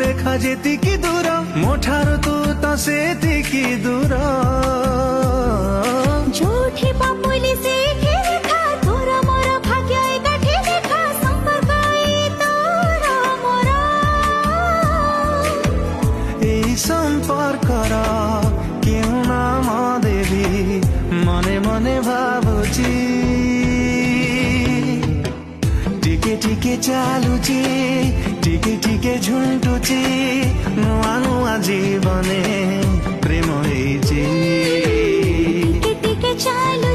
ରେଖା ଯେତିକି ଦୂର ମୋ ଠାରୁ ତୁ ତ ସେତିକି ଦୂର। ଯୋଉଠି ପାପୁଲି ସେଇଠି ଲେଖା ତୋର ମୋର ଭାଗ୍ୟ ଏକାଠି ଲେଖା ସମ୍ପର୍କ ଏଇ ତୋର ମୋର। এই সম্পর্কর কেউ নাম দেবী মনে মনে ভাবুছি। টিকে টিকে চালুছি টিকে টিকে ঝুଣ୍ଟୁଛି ନୂଆ ନୂଆ ଜୀବନେ ପ୍ରେମ ହେଇଛି। ଟିକେ ଟିକେ ଚାଲୁ